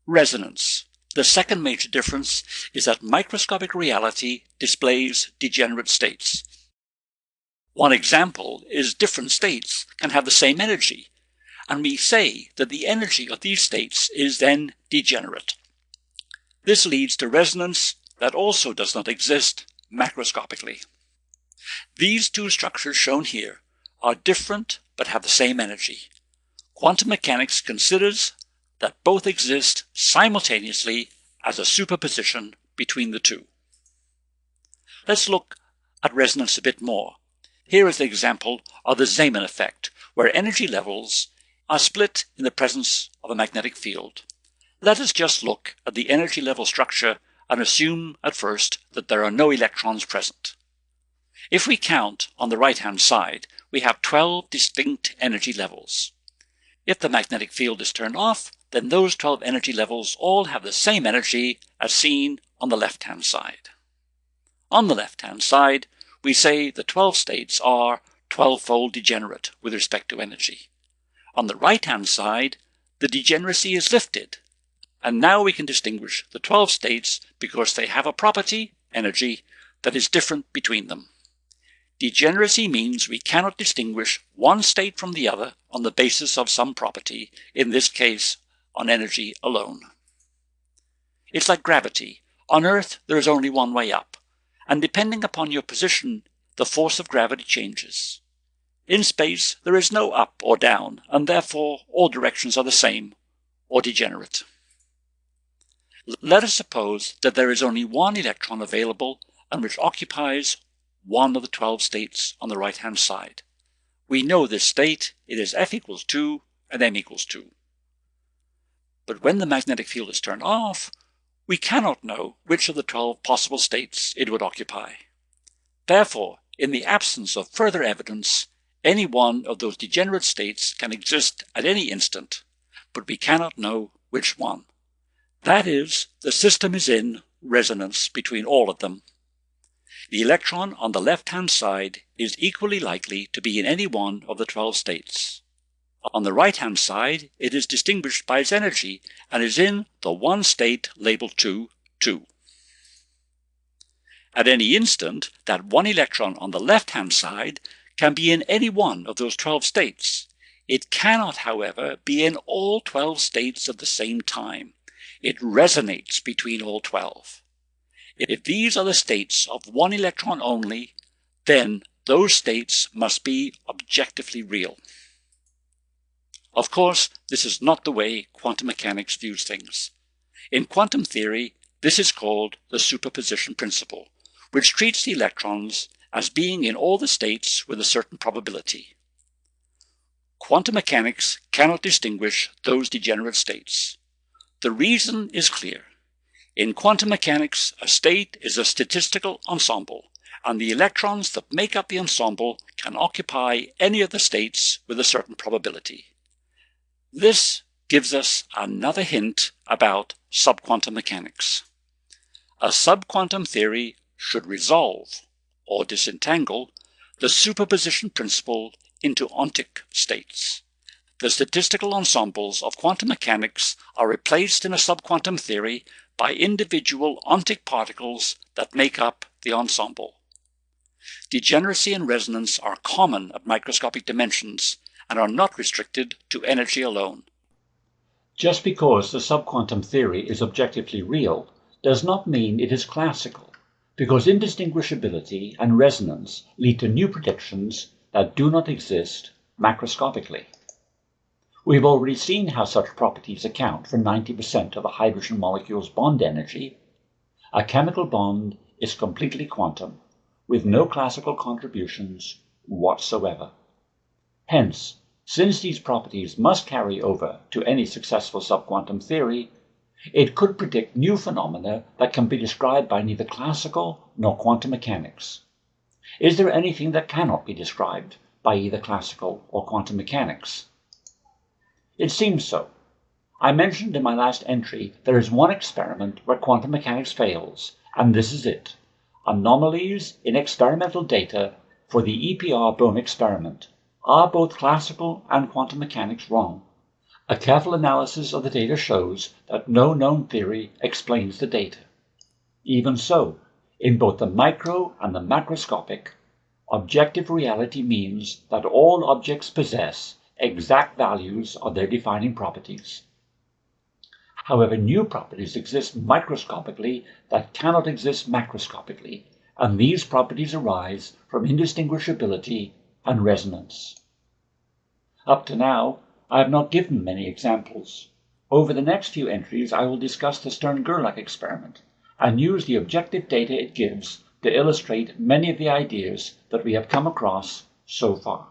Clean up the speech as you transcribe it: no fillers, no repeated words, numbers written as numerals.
Resonance. The second major difference is that microscopic reality displays degenerate states. One example is different states can have the same energy, and we say that the energy of these states is then degenerate. This leads to resonance that also does not exist macroscopically. These two structures shown here are different but have the same energy. Quantum mechanics considers that both exist simultaneously as a superposition between the two. Let's look at resonance a bit more. Here is the example of the Zeeman effect, where energy levels are split in the presence of a magnetic field. Let us just look at the energy level structure and assume at first that there are no electrons present. If we count on the right-hand side, we have 12 distinct energy levels. If the magnetic field is turned off, then those 12 energy levels all have the same energy as seen on the left-hand side. On the left-hand side, we say the 12 states are 12-fold degenerate with respect to energy. On the right-hand side, the degeneracy is lifted, and now we can distinguish the 12 states because they have a property, energy, that is different between them. Degeneracy means we cannot distinguish one state from the other on the basis of some property, in this case on energy alone. It's like gravity. On Earth there is only one way up, and depending upon your position, the force of gravity changes. In space there is no up or down, and therefore all directions are the same, or degenerate. Let us suppose that there is only one electron available and which occupies one of the 12 states on the right-hand side. We know this state, it is F equals 2 and M equals 2. But when the magnetic field is turned off, we cannot know which of the 12 possible states it would occupy. Therefore, in the absence of further evidence, any one of those degenerate states can exist at any instant, but we cannot know which one. That is, the system is in resonance between all of them. The electron on the left-hand side is equally likely to be in any one of the 12 states. On the right-hand side, it is distinguished by its energy and is in the one state labeled 2, 2. At any instant, that one electron on the left-hand side can be in any one of those 12 states. It cannot, however, be in all 12 states at the same time. It resonates between all 12. If these are the states of one electron only, then those states must be objectively real. Of course, this is not the way quantum mechanics views things. In quantum theory, this is called the superposition principle, which treats the electrons as being in all the states with a certain probability. Quantum mechanics cannot distinguish those degenerate states. The reason is clear. In quantum mechanics, a state is a statistical ensemble, and the electrons that make up the ensemble can occupy any of the states with a certain probability. This gives us another hint about subquantum mechanics. A subquantum theory should resolve, or disentangle, the superposition principle into ontic states. The statistical ensembles of quantum mechanics are replaced in a subquantum theory by individual ontic particles that make up the ensemble. Degeneracy and resonance are common at microscopic dimensions and are not restricted to energy alone. Just because the subquantum theory is objectively real does not mean it is classical, because indistinguishability and resonance lead to new predictions that do not exist macroscopically. We've already seen how such properties account for 90% of a hydrogen molecule's bond energy. A chemical bond is completely quantum, with no classical contributions whatsoever. Hence, since these properties must carry over to any successful subquantum theory, it could predict new phenomena that can be described by neither classical nor quantum mechanics. Is there anything that cannot be described by either classical or quantum mechanics? It seems so. I mentioned in my last entry there is one experiment where quantum mechanics fails, and this is it: anomalies in experimental data for the EPR Bohm experiment. Are both classical and quantum mechanics wrong? A careful analysis of the data shows that no known theory explains the data. Even so, in both the micro and the macroscopic, objective reality means that all objects possess exact values of their defining properties. However, new properties exist microscopically that cannot exist macroscopically, and these properties arise from indistinguishability and resonance. Up to now, I have not given many examples. Over the next few entries, I will discuss the Stern-Gerlach experiment and use the objective data it gives to illustrate many of the ideas that we have come across so far.